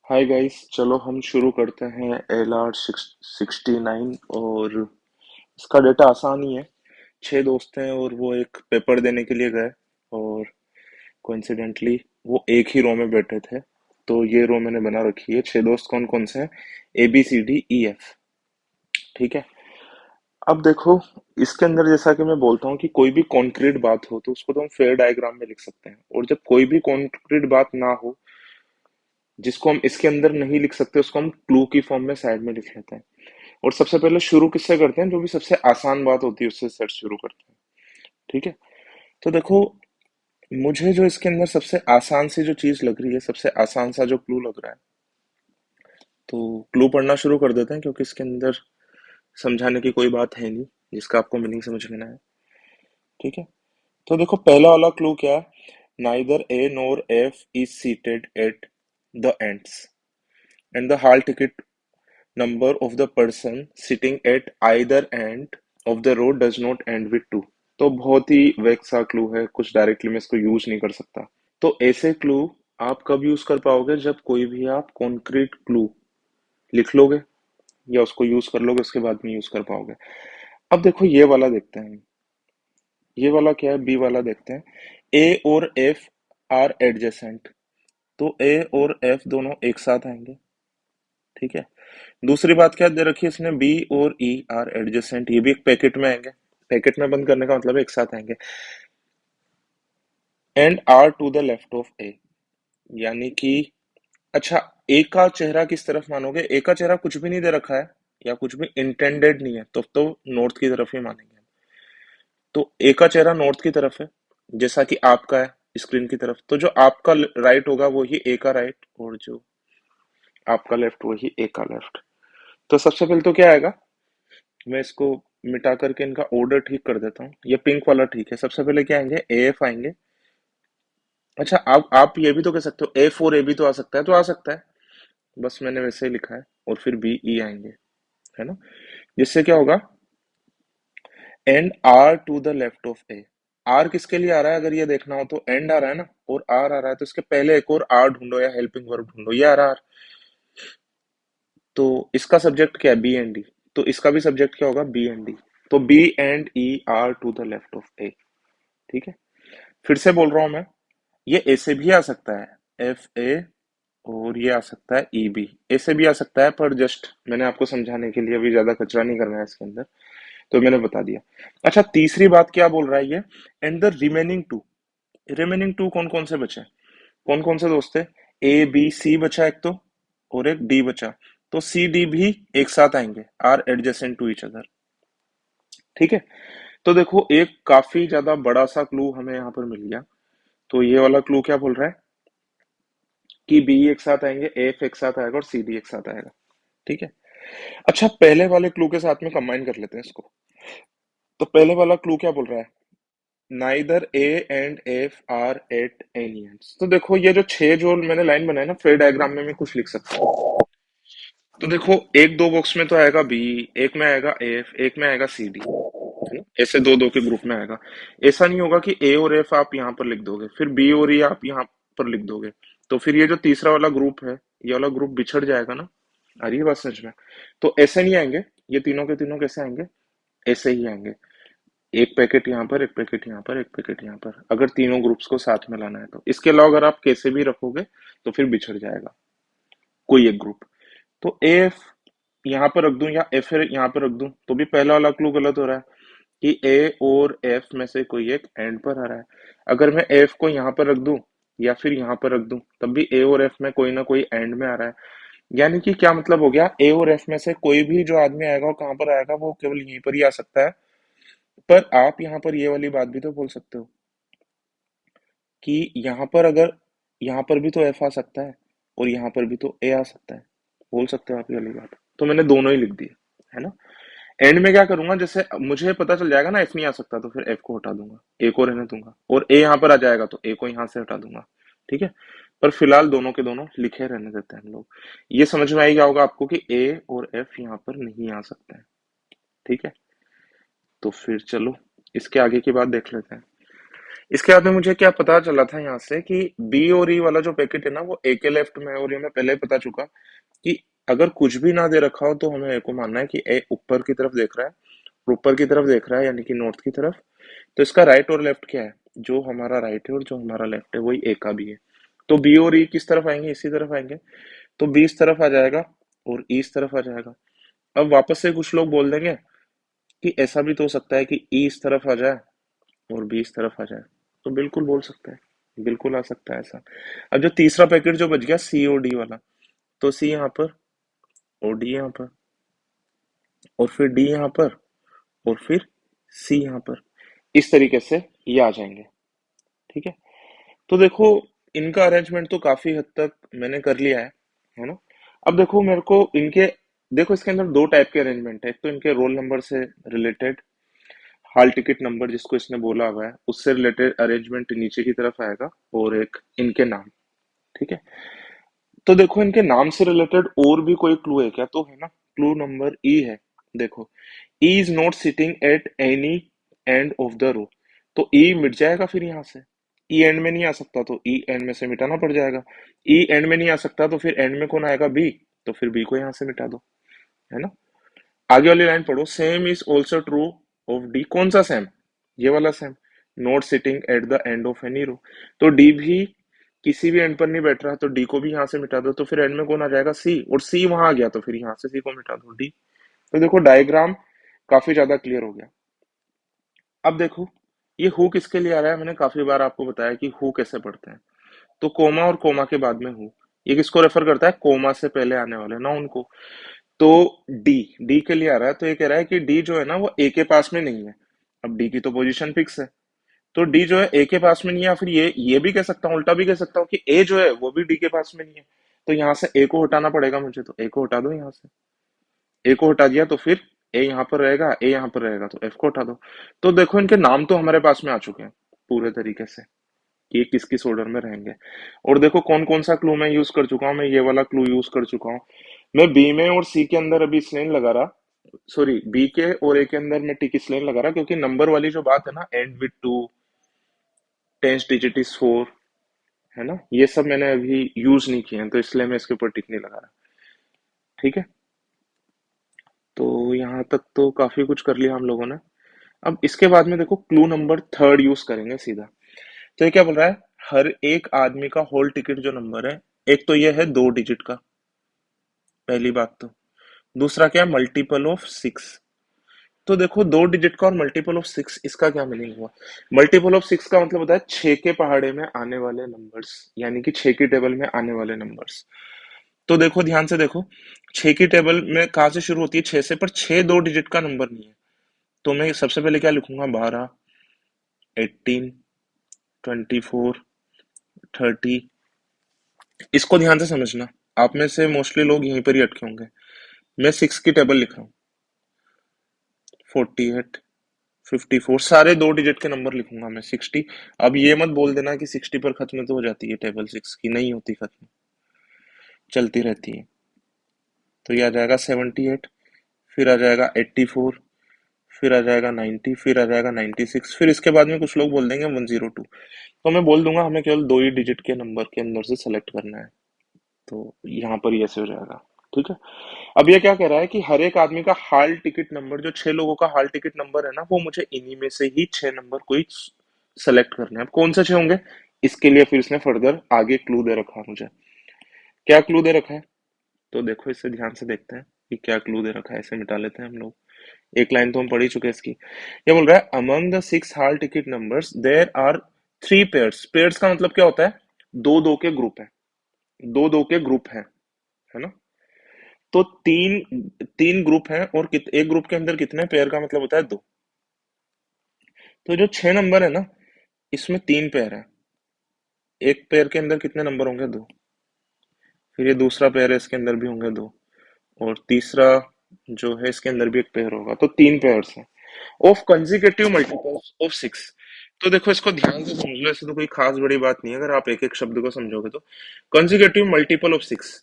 Hi guys, चलो हम शुरू करते हैं LR69। और इसका डेटा आसान ही है। 6 दोस्त हैं और वो एक पेपर देने के लिए गए। और कोइंसिडेंटली वो एक ही रो में बैठे थे। तो ये रो मैंने बना रखी है। 6 दोस्त कौन कौन से हैं? ABCDEF। ठीक है। अब देखो, इसके अंदर जैसा कि मैं बोलता हूँ कि कोई भी कॉन्क्रीट बात हो तो उसको तो हम फेयर डायग्राम में लिख सकते हैं, और जब कोई भी कॉन्क्रीट बात ना हो जिसको हम इसके अंदर नहीं लिख सकते उसको हम क्लू की फॉर्म में साइड में लिख लेते हैं। और सबसे पहले शुरू किससे करते हैं? जो भी सबसे आसान बात होती है उससे सेट शुरू करते हैं। ठीक है। तो देखो, मुझे जो इसके अंदर सबसे आसान सी जो चीज लग रही है, सबसे आसान सा जो क्लू लग रहा है, तो क्लू पढ़ना शुरू कर देते हैं, क्योंकि इसके अंदर समझाने की कोई बात है नहीं जिसका आपको मीनिंग समझ में ना आए। ठीक है। तो देखो, पहला वाला क्लू क्या है? Neither A NOR F is seated at the ends and the hall ticket number of the person sitting at either end of the road does not end with 2। तो बहुत ही वेग सा क्लू है, कुछ डायरेक्टली मैं इसको यूज नहीं कर सकता। तो ऐसे क्लू आप कब यूज कर पाओगे? जब कोई भी आप कॉन्क्रीट क्लू लिख लोगे या उसको यूज कर लोगे, उसके बाद में यूज कर पाओगे। अब देखो, ये वाला देखते हैं। ये वाला क्या है? बी वाला देखते हैं। ए और एफ आर एडजेसेंट। तो ए और एफ दोनों एक साथ आएंगे। ठीक है। दूसरी बात क्या दे रखी है इसने? बी और ई आर एडजेसेंट। ये भी एक पैकेट में आएंगे। पैकेट में बंद करने का मतलब है एक साथ आएंगे। And are to the left of A, यानी कि अच्छा, ए का चेहरा किस तरफ मानोगे? ए का चेहरा कुछ भी नहीं दे रखा है या कुछ भी इंटेंडेड नहीं है, तो नॉर्थ की तरफ ही मानेंगे। तो ए का चेहरा नॉर्थ की तरफ है, जैसा कि आपका है स्क्रीन की तरफ। तो जो आपका राइट होगा वो ही ए का राइट, और जो आपका लेफ्ट वही ए का लेफ्ट। तो सबसे पहले तो क्या आएगा? मैं इसको मिटा करके इनका ऑर्डर ठीक कर देता हूँ। ये पिंक वाला ठीक है। सबसे पहले क्या आएंगे? एफ आएंगे। अच्छा, आप ये भी तो कह सकते हो एफ और ए भी तो आ सकता है, तो आ सकता है। बस मैंने वैसे ही लिखा है। और फिर बी ई आएंगे, है ना? जिससे क्या होगा? And are to the left of A. R किसके लिए आ रहा है? अगर ये देखना हो तो एंड आ रहा है ना, और आर आ रहा है, तो इसके पहले एक और आर ढूंढो या हेल्पिंग वर्ब ढूंढो। ये आ रहा है। तो इसका सब्जेक्ट क्या है? B and D. तो इसका भी सब्जेक्ट क्या होगा? B and D. तो B and E are to the left of A. ठीक है। फिर से बोल रहा हूं मैं, ये ए से भी आ सकता है, एफ ए। और ये आ सकता है ई बी। ए से भी आ सकता है, पर जस्ट मैंने आपको समझाने के लिए अभी ज्यादा कचरा नहीं करना है इसके अंदर, तो मैंने बता दिया। अच्छा, तीसरी बात क्या बोल रहा है ये? And the remaining to. Remaining to कौन कौन से बचे? कौन कौन से दोस्त है? ए बी सी बचा एक तो, और एक डी बचा। तो सी डी भी एक साथ आएंगे, R adjacent to each other. ठीक है। तो देखो, एक काफी ज्यादा बड़ा सा क्लू हमें यहाँ पर मिल गया। तो ये वाला क्लू क्या बोल रहा है? कि बी एक साथ आएंगे, एफ एक साथ आएगा और सी डी एक साथ आएगा। ठीक है। अच्छा, पहले वाले क्लू के साथ में कंबाइन कर लेते हैं इसको। तो पहले वाला क्लू क्या बोल रहा है? Neither A and F R at any ends. तो देखो, ये जो 6 जो मैंने लाइन बनाई ना, फ्रे डायग्राम में मैं कुछ लिख सकता हूँ। तो देखो, एक दो बॉक्स में तो आएगा बी, एक में आएगा एफ, एक में आएगा सी डी, है ना? ऐसे दो दो के ग्रुप में आएगा। ऐसा नहीं होगा कि ए और एफ आप यहाँ पर लिख दोगे फिर बी और ई आप यहाँ पर लिख दोगे। तो फिर ये जो तीसरा वाला ग्रुप है, ये वाला ग्रुप बिछड़ जाएगा ना। आ रही है बात समझ में? तो ऐसे नहीं आएंगे। ये तीनों के तीनों कैसे आएंगे? ऐसे ही आएंगे। एक पैकेट यहाँ पर, एक पैकेट यहाँ पर, एक पैकेट यहाँ पर, अगर तीनों ग्रुप्स को साथ में लाना है तो। इसके अलावा अगर आप कैसे भी रखोगे तो फिर बिछड़ जाएगा कोई एक ग्रुप। तो एफ यहाँ पर रख दूं या एफ यहाँ पर रख दूं, तो भी पहला वाला क्लू गलत हो रहा है कि ए और एफ में से कोई एक एंड पर आ रहा है। अगर मैं एफ को यहाँ पर रख दूं या फिर यहाँ पर रख दूं, तब भी ए और एफ में कोई ना कोई एंड में आ रहा है। यानी कि क्या मतलब हो गया? ए और एफ में से कोई भी जो आदमी आएगा वो कहाँ पर आएगा? वो केवल यहीं पर ही आ सकता है। पर आप यहाँ पर ये वाली बात भी तो बोल सकते हो कि यहाँ पर अगर, यहाँ पर भी तो एफ आ सकता है और यहाँ पर भी तो ए आ सकता है। बोल सकते हो आप ये वाली बात। तो मैंने दोनों ही लिख दिए, है ना? एंड में क्या करूंगा? जैसे मुझे पता चल जाएगा ना एफ नहीं आ सकता, तो फिर एफ को हटा दूंगा, ए को रहने दूंगा, और ए यहाँ पर आ जाएगा तो ए को यहाँ से हटा दूंगा। ठीक है। पर फिलहाल दोनों के दोनों लिखे रहने देते हैं हम लोग। ये समझ में आई क्या होगा आपको कि ए और एफ यहाँ पर नहीं आ सकते हैं? ठीक है। तो फिर चलो इसके आगे की बात देख लेते हैं। इसके बाद में मुझे क्या पता चला था यहाँ से कि बी और ई वाला जो पैकेट है ना वो ए के लेफ्ट में है, और ये मैं पहले ही पता चुका कि अगर कुछ भी ना दे रखा हो तो हमें ए को मानना है कि ए ऊपर की तरफ देख रहा है, और ऊपर की तरफ देख रहा है यानी कि नॉर्थ की तरफ। तो इसका राइट और लेफ्ट क्या है? जो हमारा राइट है और जो हमारा लेफ्ट है वही ए का भी है। तो बी और ई किस तरफ आएंगे? इसी तरफ आएंगे। तो बी इस तरफ आ जाएगा और ई इस तरफ आ जाएगा। अब वापस से कुछ लोग बोल देंगे कि ऐसा भी तो हो सकता है कि ई इस तरफ आ जाए और बी इस तरफ आ जाए। तो बिल्कुल बोल सकते हैं, बिल्कुल आ सकता है ऐसा। अब जो तीसरा पैकेट जो बच गया सी और डी वाला, तो सी यहाँ पर और डी यहाँ पर और फिर डी यहाँ पर और फिर सी यहाँ पर, इस तरीके से ये आ जाएंगे। ठीक है। तो देखो, इनका अरेंजमेंट तो काफी हद तक मैंने कर लिया है ना। अब देखो मेरे को इनके, देखो इसके अंदर दो टाइप के अरेंजमेंट है। एक तो इनके रोल नंबर से रिलेटेड हॉल टिकट नंबर जिसको इसने बोला हुआ है उससे रिलेटेड अरेंजमेंट नीचे की तरफ आएगा, और एक इनके नाम। ठीक है। तो देखो इनके नाम से रिलेटेड और भी कोई क्लू है क्या? तो है ना, क्लू नंबर ई है। देखो, E is not sitting at any end of the row. तो ई मिट जाएगा फिर यहाँ से। ई एंड में नहीं आ सकता तो ई एंड में से मिटाना पड़ जाएगा। ई एंड में नहीं आ सकता तो फिर एंड में कौन आएगा? बी। तो फिर बी को यहाँ से मिटा दो, है ना। आगे वाली लाइन पढ़ो, same is also true of D. कौन सा सेम? ये वाला same. Not sitting at the end of any row. तो डी भी किसी भी एंड पर नहीं बैठ रहा, तो डी को भी यहाँ से मिटा दो। तो फिर एंड में कौन आ जाएगा? सी। और सी वहां आ गया तो फिर यहाँ से सी को मिटा दो, डी। तो देखो डायग्राम काफी ज्यादा क्लियर हो गया। अब देखो, ये हु किसके लिए आ रहा है? मैंने काफी बार आपको बताया कि हु कैसे पढ़ते हैं। तो कोमा और कोमा के बाद में हु, ये किसको रेफर करता है? कोमा से पहले आने वाले नाउन को। तो डी, डी के लिए आ रहा है। तो ये कह रहा है कि डी जो है ना वो ए के पास में नहीं है। अब डी की तो पोजीशन फिक्स है, तो डी जो है ए के पास में नहीं है। या फिर ये भी कह सकता हूँ, उल्टा भी कह सकता हूँ कि ए जो है वो भी डी के पास में नहीं है। तो यहाँ से ए को हटाना पड़ेगा मुझे, तो ए को हटा दो यहाँ से। ए को हटा दिया तो फिर ए यहाँ पर रहेगा, ए यहाँ पर रहेगा, तो एफ को हटा दो। तो देखो इनके नाम तो हमारे पास में आ चुके हैं पूरे तरीके से कि ये किस किस ऑर्डर में रहेंगे। और देखो कौन कौन सा क्लू मैं यूज कर चुका हूँ। मैं ये वाला क्लू यूज कर चुका हूँ। मैं बी में और सी के अंदर अभी इसलिए नहीं लगा रहा, सॉरी बी के और ए के अंदर मैं टिक इसलिए नहीं लगा रहा क्योंकि नंबर वाली जो बात है ना, and with two, tens digit is 4, है ना, ये सब मैंने अभी यूज नहीं किए हैं, तो इसलिए मैं इसके ऊपर टिक नहीं लगा रहा। ठीक है। तो यहाँ तक तो काफी कुछ कर लिया हम लोगों ने। अब इसके बाद में देखो क्लू नंबर थर्ड यूज करेंगे सीधा। तो ये क्या बोल रहा है? हर एक आदमी का होल टिकट जो नंबर है, एक तो ये है 2 डिजिट का, पहली बात तो। दूसरा क्या है? Multiple of 6। तो देखो 2 डिजिट का और मल्टीपल ऑफ 6, इसका क्या मीनिंग हुआ? मल्टीपल ऑफ 6 का मतलब होता है 6 के पहाड़े में आने वाले नंबर्स, यानी कि 6 की टेबल में आने वाले नंबर्स। तो देखो ध्यान से देखो, 6 की टेबल में कहाँ से शुरू होती है? 6 से। पर 6 2 डिजिट का नंबर नहीं है। तो मैं सबसे पहले क्या लिखूंगा? 12, 18, 24, 30। इसको ध्यान से समझना। आप में से मोस्टली लोग यहीं पर ही अटके होंगे। मैं 6 की टेबल लिख रहा हूँ। 48, 54, सारे 2 डिजिट के नंबर लिखूंगा मैं। 60। अब ये मत बोल देना कि 60 पर खत्म तो हो जाती है टेबल, 6 की नहीं होती खत्म, चलती रहती है। तो ये आ जाएगा 78, फिर आ जाएगा 84, फिर आ जाएगा 90, फिर आ जाएगा 96, फिर इसके बाद में कुछ लोग बोल देंगे 102। तो मैं बोल दूंगा हमें केवल 2 ही डिजिट के नंबर के अंदर से सेलेक्ट करना है। तो यहाँ पर ये ऐसे हो जाएगा। ठीक है। अब ये क्या कह रहा है कि हर एक आदमी का हाल टिकट नंबर, जो 6 लोगों का हाल टिकट नंबर है ना, वो मुझे इन्हीं में से ही 6 नंबर कोई सेलेक्ट करने हैं। अब कौन से 6 होंगे? इसके लिए फिर इसने फर्दर आगे क्लू दे रखा है मुझे। क्या क्लू दे रखा है? तो देखो इसे ध्यान से देखते हैं कि क्या क्लू दे रखा है। इसे मिटा लेते हैं हम लोग। एक लाइन तो हम पढ़ ही चुके हैं इसकी। ये बोल रहा है among the 6 hall ticket numbers there are 3 pairs. Pairs का मतलब क्या होता है? दो दो के ग्रुप है, दो दो के ग्रुप है ना। तो तीन तीन ग्रुप हैं, और एक ग्रुप के अंदर कितने पेयर का मतलब होता है? 2। तो जो 6 नंबर है ना, इसमें 3 पेयर है। एक पेयर के अंदर कितने नंबर होंगे? 2। फिर ये दूसरा पेयर है, इसके अंदर भी होंगे 2। और तीसरा जो है इसके अंदर भी एक पेयर होगा। तो 3 पेयर्स हैं ऑफ कंजिक्यूटिव मल्टीपल्स ऑफ 6। तो देखो इसको ध्यान से समझ लो, ऐसे तो कोई खास बड़ी बात नहीं है अगर आप एक एक शब्द को समझोगे तो। कंजिक्यूटिव मल्टीपल ऑफ 6,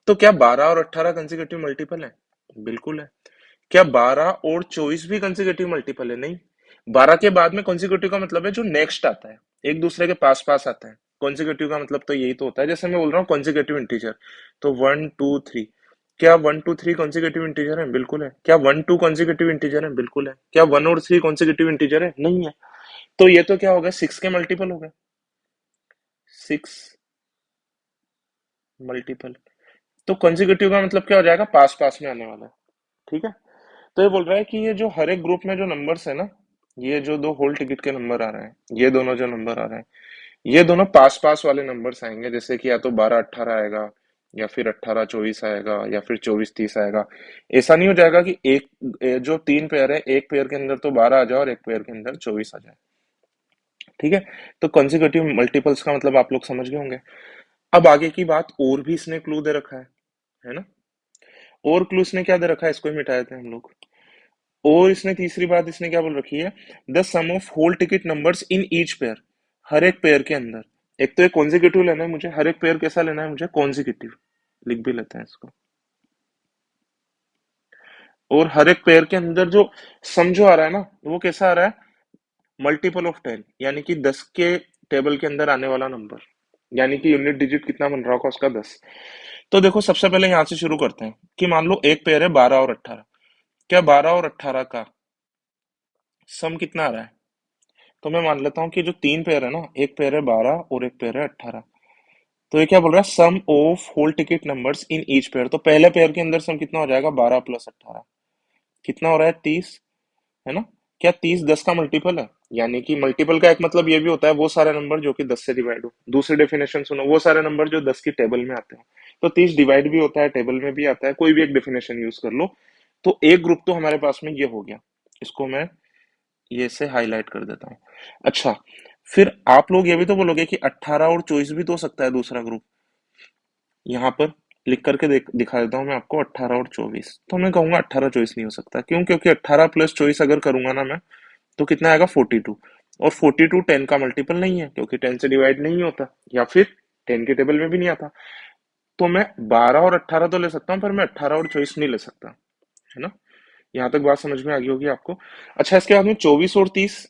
तो क्या 12 और 18 कंजिक्यूटिव मल्टीपल है? बिल्कुल है। क्या 12 और 24 भी कंसेक्यूटिव मल्टीपल है? नहीं। 12 के बाद में कॉन्जिक्यूटिव का मतलब है जो नेक्स्ट आता है, एक दूसरे के पास पास आता है। कॉन्जिक्यूटिव का मतलब तो यही तो होता है, जैसे मैं बोल रहा हूँ कॉन्जिक्यूटिव इंटीजर, तो 1 2 3। क्या 1 2 3 कॉन्जिक्यूटिव इंटीजर है? बिल्कुल है। क्या 1 2 कॉन्जिक्यूटिव इंटीजर है? बिल्कुल है। क्या 1 और 3 कॉन्जिक्यूटिव इंटीजर है? नहीं है। तो ये तो क्या हो गया, 6 के मल्टीपल हो गए। 6 मल्टीपल। तो कॉन्जिक्यूटिव का मतलब क्या हो जाएगा, पास पास में आने वाला है। ठीक है। तो ये बोल रहा है कि ये जो हर एक ग्रुप में जो नंबर्स है ना, ये जो दो होल टिकट के नंबर आ रहे हैं, ये दोनों जो नंबर आ रहे हैं, ये दोनों पास पास वाले नंबर्स आएंगे। जैसे कि या तो 12 18 आएगा, या फिर 18 24 आएगा, या फिर 24 30 आएगा। ऐसा नहीं हो जाएगा कि एक जो तीन पेयर है, एक पेयर के अंदर तो 12 आ जाए और एक पेयर के अंदर 24 आ जाए। ठीक है। तो कंसेक्यूटिव मल्टीपल्स का मतलब आप लोग समझ गए होंगे। अब आगे की बात, और भी इसने क्लू दे रखा है ना। और क्लू इसने क्या दे रखा है, इसको ही मिटाए थे हम लोग। और इसने तीसरी बात इसने क्या बोल रखी है, the sum of whole ticket numbers in each pair, हर एक पेयर के अंदर। एक तो ये कॉन्जिक्यूटिव लेना है मुझे, हर एक पेयर कैसा लेना है मुझे, कॉन्जिक्यूटिव। लिख भी लेते हैं इसको। और हर एक पेयर के अंदर जो सम जो आ रहा है ना, वो कैसा आ रहा है, मल्टीपल ऑफ 10, यानी कि 10 के टेबल के अंदर आने वाला नंबर। यानी कि यूनिट डिजिट कितना बन रहा होगा उसका, 10। तो देखो सबसे पहले यहां से शुरू करते हैं कि मान लो एक पेयर है 12 और 18। क्या 12 और 18 का सम कितना आ रहा है? तो मैं मान लेता हूँ कि जो तीन पेयर है ना, एक पेयर है 12 और एक पेयर है 18। तो ये क्या बोल रहा है, sum of whole ticket numbers in each pair. तो पहले पेयर के अंदर सम कितना हो जाएगा, 12 + 18 कितना हो रहा है, 30, है ना। क्या 30 10 का मल्टीपल है? यानी कि मल्टीपल का एक मतलब ये भी होता है वो सारे नंबर जो कि 10 से डिवाइड हो। दूसरी डेफिनेशन सुनो, वो सारे नंबर जो 10 की टेबल में आते हैं। तो 30 डिवाइड भी होता है, टेबल में भी आता है, कोई भी एक डेफिनेशन यूज कर लो। तो एक ग्रुप तो हमारे पास में ये हो गया। इसको मैं ये से हाईलाइट कर देता हूँ। अच्छा, फिर आप लोग ये भी तो बोलोगे कि 18 और 24 भी तो हो सकता है दूसरा ग्रुप। यहाँ पर लिख करके दिखा देता हूँ मैं आपको, 18 और 24। तो मैं कहूंगा 18 24 नहीं हो सकता। क्यों? क्योंकि 18 + 24 अगर करूंगा ना मैं, तो कितना आएगा, 42। और 42 10 का मल्टीपल नहीं है, क्योंकि 10 से डिवाइड नहीं होता, या फिर 10 के टेबल में भी नहीं आता। तो मैं 12 और 18 तो ले सकता हूँ, पर मैं 18 और 24 नहीं ले सकता, है ना। यहाँ तक बात समझ में आ गई होगी आपको। अच्छा, इसके बाद में 24 और 30।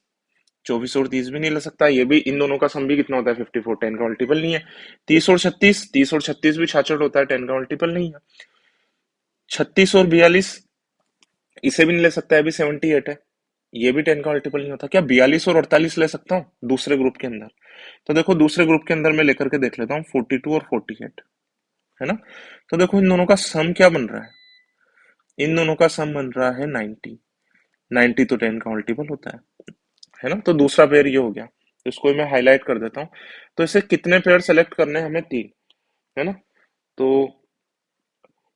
24 और 30 भी नहीं ले सकता, ये भी इन दोनों का सम भी कितना होता है, 54, 10 का मल्टीपल नहीं है। 30 और 36, 30 और 36 भी 66 होता है, 10 का मल्टीपल नहीं है। 36 और 42, इसे भी नहीं ले सकता, है भी 78 है, ये भी 10 का मल्टीपल नहीं होता। क्या 42 और 48 ले सकता हूँ दूसरे ग्रुप के अंदर? तो देखो दूसरे ग्रुप के अंदर मैं लेकर के देख लेता हूँ, 42 और 48, है ना। तो देखो इन दोनों का सम क्या बन रहा है, इन दोनों का सम बन रहा है 90। 90 तो 10 का मल्टीपल होता है ना। तो दूसरा पेयर ये हो गया। तो इसको मैं हाईलाइट कर देता हूँ। तो इसे कितने पेयर सेलेक्ट करने हैं हमें, 3, है ना। तो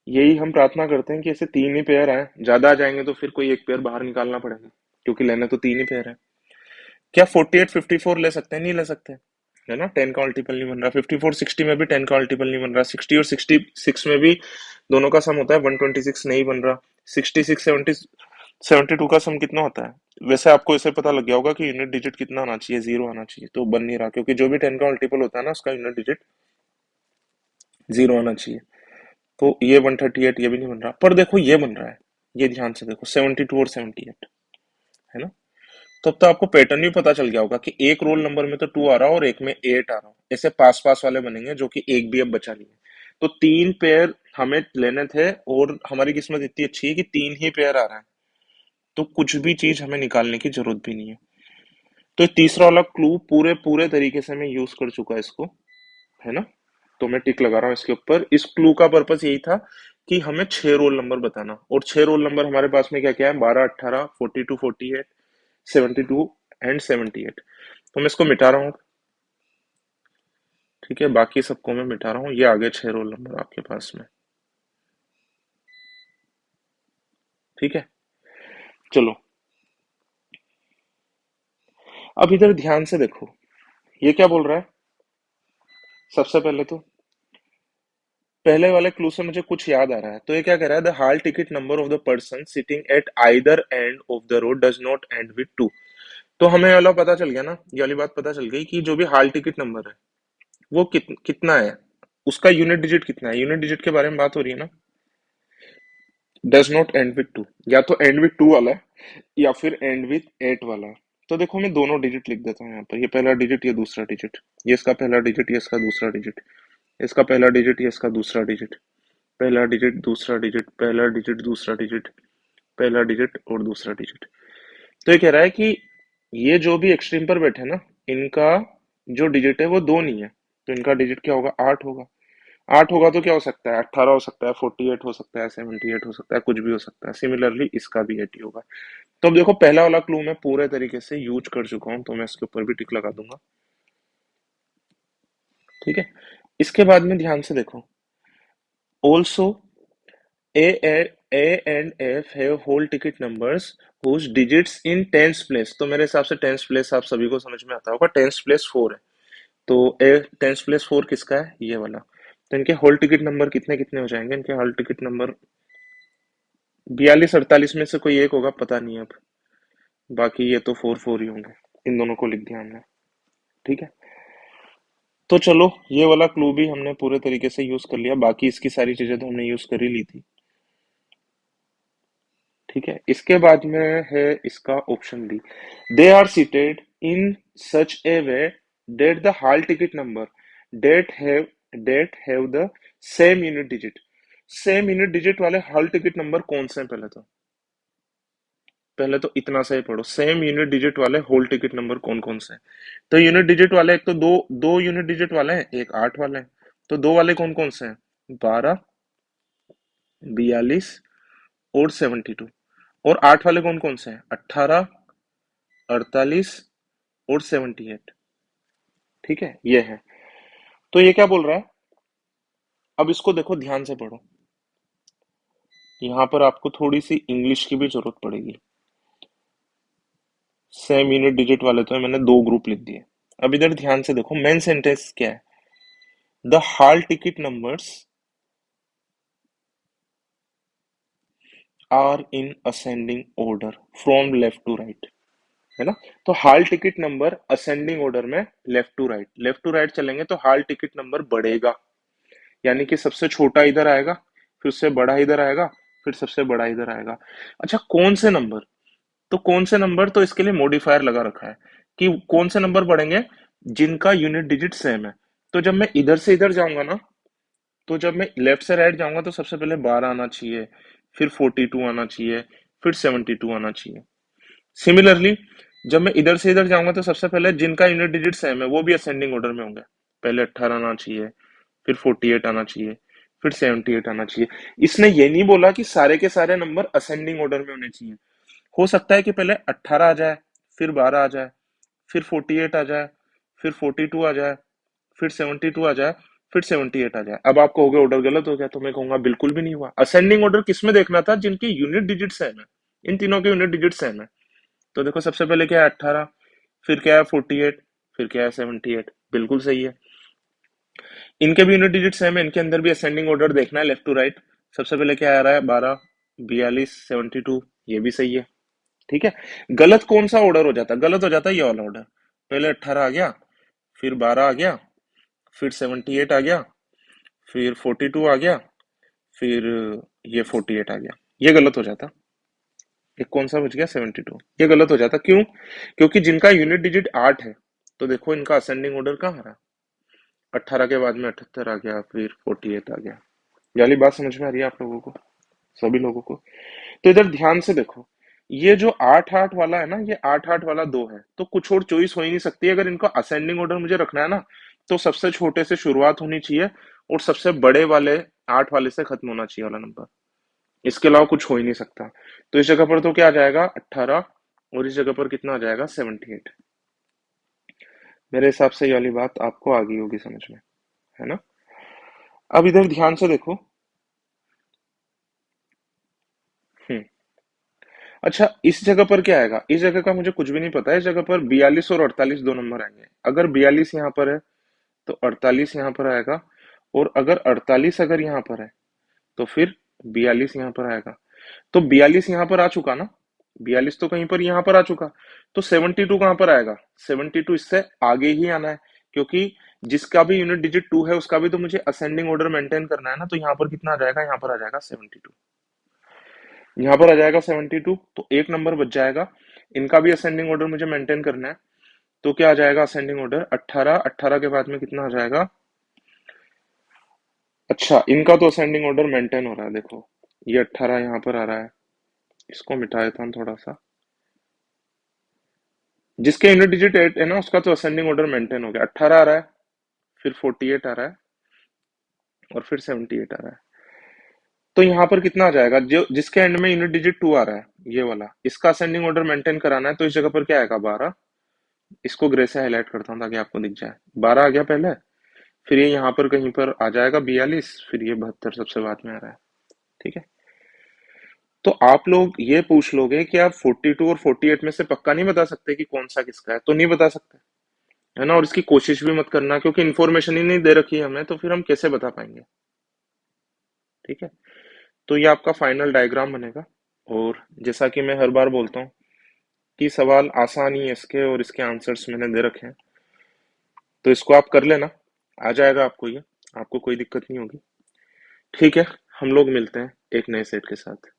यही हम प्रार्थना करते हैं कि ऐसे 3 ही पेयर आए, ज्यादा आ जाएंगे तो फिर कोई एक पेयर बाहर निकालना पड़ेगा, क्योंकि लेने तो 3 ही पेयर है। क्या 48 54 ले सकते हैं? नहीं ले सकते, है ना। 10 का मल्टीपल नहीं बन रहा। 54 60 में भी 10 का मल्टीपल नहीं बन रहा। 60 और 66 में भी दोनों का सम होता है 126, नहीं बन रहा। 66 72 का सम कितना होता है? वैसे आपको इसे पता लग गया होगा कि यूनिट डिजिट कितना आना चाहिए, 0 आना चाहिए। तो बन नहीं रहा, क्योंकि जो भी 10 का मल्टीपल होता है ना, उसका यूनिट डिजिट 0 आना चाहिए। तो ये 138 ये भी नहीं बन रहा, पर देखो ये बन रहा है। ये ध्यान से देखो, 72 और 78, है ना। तब तो आपको पैटर्न भी पता चल गया होगा कि एक रोल नंबर में तो 2 आ रहा है और एक में 8 आ रहा है। ऐसे पास पास वाले बनेंगे, जो कि एक भी अब बचा नहीं है। तो 3 पेयर हमें लेने थे, और हमारी किस्मत इतनी अच्छी है कि 3 ही पेयर आ रहा है। तो कुछ भी चीज हमें निकालने की जरूरत भी नहीं है। तो ये तीसरा वाला क्लू पूरे पूरे तरीके से मैं यूज कर चुका इसको, है ना। तो मैं टिक लगा रहा हूँ इसके ऊपर। इस क्लू का पर्पस यही था कि हमें 6 रोल नंबर बताना, और 6 रोल नंबर हमारे पास में क्या क्या है, 12 18 42 48 72 एंड 78। तो मैं इसको मिटा रहा हूँ। ठीक है, बाकी सबको मैं मिटा रहा हूँ। ये आ गए 6 रोल नंबर आपके पास में। ठीक है, चलो अब इधर ध्यान से देखो, ये क्या बोल रहा है। सबसे पहले तो पहले वाले क्लू से मुझे कुछ याद आ रहा है। तो ये क्या कह रहा है, the hall ticket number of the person sitting at either and of the road does not and with 2। तो हमें वाला पता चल गया ना, ये वाली बात पता चल गई कि जो भी हॉल टिकट नंबर है वो कितना है, उसका यूनिट डिजिट कितना है। यूनिट डिजिट के बारे में बात हो रही है ना। डज नॉट एंड विद 2, या तो एंड विद 2 वाला है, या फिर एंड विद 8 वाला है। तो देखो मैं दोनों डिजिट लिख देता हूँ यहाँ पर, ये पहला डिजिट ये दूसरा डिजिट, ये इसका पहला डिजिट ये इसका दूसरा डिजिट, इसका पहला डिजिट ये इसका दूसरा डिजिट, पहला डिजिट दूसरा डिजिट, पहला डिजिट दूसरा डिजिट, पहला डिजिट और दूसरा डिजिट। तो ये कह रहा है कि ये जो भी एक्सट्रीम पर बैठे ना, इनका जो डिजिट है वो दो नहीं है, तो इनका डिजिट क्या होगा, 8 होगा। 8 होगा तो क्या हो सकता है, 18 हो सकता है, 48 हो सकता है, 78 हो सकता है, कुछ भी हो सकता है। सिमिलरली इसका भी 80 होगा। तो अब देखो पहला वाला क्लू मैं पूरे तरीके से यूज कर चुका हूं, तो मैं इसके ऊपर भी टिक लगा दूंगा। ठीक है, इसके बाद में ध्यान से देखो, also A and F have whole ticket numbers whose digits in tens place। तो मेरे हिसाब से टेंस प्लेस आप सभी को समझ में आता होगा, टेंस प्लेस 4 है। तो ए टेंस प्लेस 4 किसका है, ये वाला। तो इनके होल टिकट नंबर कितने कितने हो जाएंगे, इनके होल टिकट नंबर 42 48 में से कोई एक होगा, पता नहीं अब, बाकी ये तो 4 4 ही होंगे। इन दोनों को लिख दिया हमने। ठीक है, तो चलो ये वाला क्लू भी हमने पूरे तरीके से यूज कर लिया, बाकी इसकी सारी चीजें तो हमने यूज कर ही ली थी। ठीक है, इसके बाद में है इसका option D, they are seated in such a way that the hall ticket number that have that have the same unit digit. Same unit digit वाले हॉल टिकट नंबर कौन से हैं, पहले तो इतना सा ही पढ़ो, सेम यूनिट डिजिट वाले होल टिकट नंबर कौन कौन से हैं। तो यूनिट डिजिट वाले एक तो दो दो यूनिट डिजिट वाले हैं, एक 8 वाले हैं। तो दो वाले कौन कौन से हैं, 12 42 और 72। और 8 वाले कौन कौन से हैं, 18 48 और 78। ठीक है, ये है। तो ये क्या बोल रहा है, अब इसको देखो ध्यान से पढ़ो, यहां पर आपको थोड़ी सी इंग्लिश की भी जरूरत पड़ेगी। सेम यूनिट डिजिट वाले तो है, मैंने दो ग्रुप लिख दिए। अब इधर ध्यान से देखो, मेन सेंटेंस क्या है, the hall ticket numbers are in ascending order from left to right, है ना। तो hall ticket number ascending order में लेफ्ट टू राइट चलेंगे तो हॉल टिकट नंबर बढ़ेगा, यानी कि सबसे छोटा इधर आएगा, फिर उससे बड़ा इधर आएगा, फिर सबसे बड़ा इधर आएगा। अच्छा कौन से नंबर, तो कौन से नंबर, तो इसके लिए मॉडिफायर लगा रखा है कि कौन से नंबर बढ़ेंगे, जिनका यूनिट डिजिट सेम है। तो जब मैं इधर से इधर जाऊंगा ना, तो जब मैं लेफ्ट से राइट जाऊंगा तो सबसे पहले 12 आना चाहिए, फिर 42 आना चाहिए, फिर 72 आना चाहिए। सिमिलरली जब मैं इधर से इधर जाऊंगा तो सबसे पहले जिनका यूनिट डिजिट सेम है वो भी असेंडिंग ऑर्डर में होंगे, पहले 18 आना चाहिए, फिर 48 आना चाहिए, फिर 78 आना चाहिए। इसने ये नहीं बोला कि सारे के सारे नंबर असेंडिंग ऑर्डर में होने चाहिए। हो सकता है कि पहले 18 आ जाए, फिर 12 आ जाए, फिर 48 आ जाए, फिर 42 आ जाए, फिर 72 आ जाए, फिर 78 आ जाए। अब आपको हो गया ऑर्डर गलत हो गया, तो मैं कहूंगा बिल्कुल भी नहीं हुआ। असेंडिंग ऑर्डर किसमें देखना था, जिनकी यूनिट डिजिट सेम है, इन तीनों के यूनिट डिजिट सेम है। तो देखो सबसे पहले क्या है 18, फिर क्या है 48, फिर क्या है 78, बिल्कुल सही है। इनके भी यूनिट डिजिट सेम है, इनके अंदर भी असेंडिंग ऑर्डर देखना है लेफ्ट टू राइट। सबसे पहले क्या आ रहा है 12 42 72, ये भी सही है। ठीक है, गलत कौन सा ऑर्डर हो जाता है, गलत हो जाता है ये वाला ऑर्डर, पहले 18 आ गया, फिर 12 आ गया, फिर 78 आ गया, फिर 42 आ गया, फिर ये 48 आ गया, ये गलत हो जाता। एक कौन सा बच गया 72, ये गलत हो जाता, क्यों, क्योंकि जिनका यूनिट डिजिट 8 है, तो देखो इनका असेंडिंग ऑर्डर कहाँ आ रहा, 18 के बाद में 78 आ गया, फिर 48 आ गया। ये वाली बात समझ में आ रही है आप लोगों को, सभी लोगों को। तो इधर ध्यान से देखो, ये जो 8 8 वाला है ना, ये 8 8 वाला दो है, तो कुछ और चॉइस हो ही नहीं सकती। अगर इनको असेंडिंग ऑर्डर मुझे रखना है ना, तो सबसे छोटे से शुरुआत होनी चाहिए और सबसे बड़े वाले 8 वाले से खत्म होना चाहिए वाला नंबर, इसके अलावा कुछ हो ही नहीं सकता। तो इस जगह पर तो क्या आ जाएगा 18, और इस जगह पर कितना आ जाएगा 78। मेरे हिसाब से ये वाली बात आपको आ गई होगी समझ में, है ना। अब इधर ध्यान से देखो, हम्म, अच्छा इस जगह पर क्या आएगा, इस जगह का मुझे कुछ भी नहीं पता है। इस जगह पर 42 और 48 दो नंबर आएंगे। अगर 42 यहाँ पर है तो 48 यहाँ पर आएगा, और अगर 48 अगर यहाँ पर है तो फिर 42 यहाँ पर आएगा। तो 42 यहाँ पर आ चुका ना, 42 तो कहीं पर यहाँ पर आ चुका, तो 72 कहाँ पर आएगा, 72 इससे आगे ही आना है, क्योंकि जिसका भी यूनिट डिजिट 2 है उसका भी तो मुझे असेंडिंग ऑर्डर मेंटेन करना है ना। तो यहाँ पर कितना आ जाएगा, यहाँ पर आ जाएगा 72, यहाँ पर आ जाएगा 72, तो एक नंबर बच जाएगा। इनका भी असेंडिंग ऑर्डर मुझे मेंटेन करना है। तो क्या आ जाएगा असेंडिंग ऑर्डर? 18, 18 के बाद में कितना आ जाएगा? अच्छा, इनका तो असेंडिंग ऑर्डर मेंटेन हो रहा है, देखो ये 18 यहाँ पर आ रहा है। इसको मिटा देता हूँ थोड़ा सा। जिसके यूनिट डिजिट 8 है ना, उसका तो असेंडिंग ऑर्डर मेंटेन हो गया। 18 आ रहा है, फिर 48 आ रहा है, और फिर 78 आ रहा है। तो यहाँ पर कितना आ जाएगा? जो जिसके एंड में यूनिट डिजिट 2 आ रहा है, ये वाला, इसका असेंडिंग ऑर्डर मेंटेन कराना है, तो इस जगह पर क्या आएगा? 12। इसको ग्रे से हाईलाइट करता हूँ ताकि आपको दिख जाए। 12 आ गया पहले, फिर ये यहाँ पर कहीं पर आ जाएगा 42, फिर ये 72 सबसे बाद में आ रहा है। ठीक है। तो आप लोग ये पूछ लोगे कि आप 42 और 48 में से पक्का नहीं बता सकते कि कौन सा किसका है, तो नहीं बता सकते, है ना। और इसकी कोशिश भी मत करना, क्योंकि इन्फॉर्मेशन ही नहीं दे रखी है हमें, तो फिर हम कैसे बता पाएंगे? ठीक है। तो ये आपका फाइनल डायग्राम बनेगा। और जैसा कि मैं हर बार बोलता हूँ कि सवाल आसान ही है इसके, और इसके आंसर्स मैंने दे रखे हैं, तो इसको आप कर लेना, आ जाएगा आपको ये, आपको कोई दिक्कत नहीं होगी। ठीक है, हम लोग मिलते हैं एक नए सेट के साथ।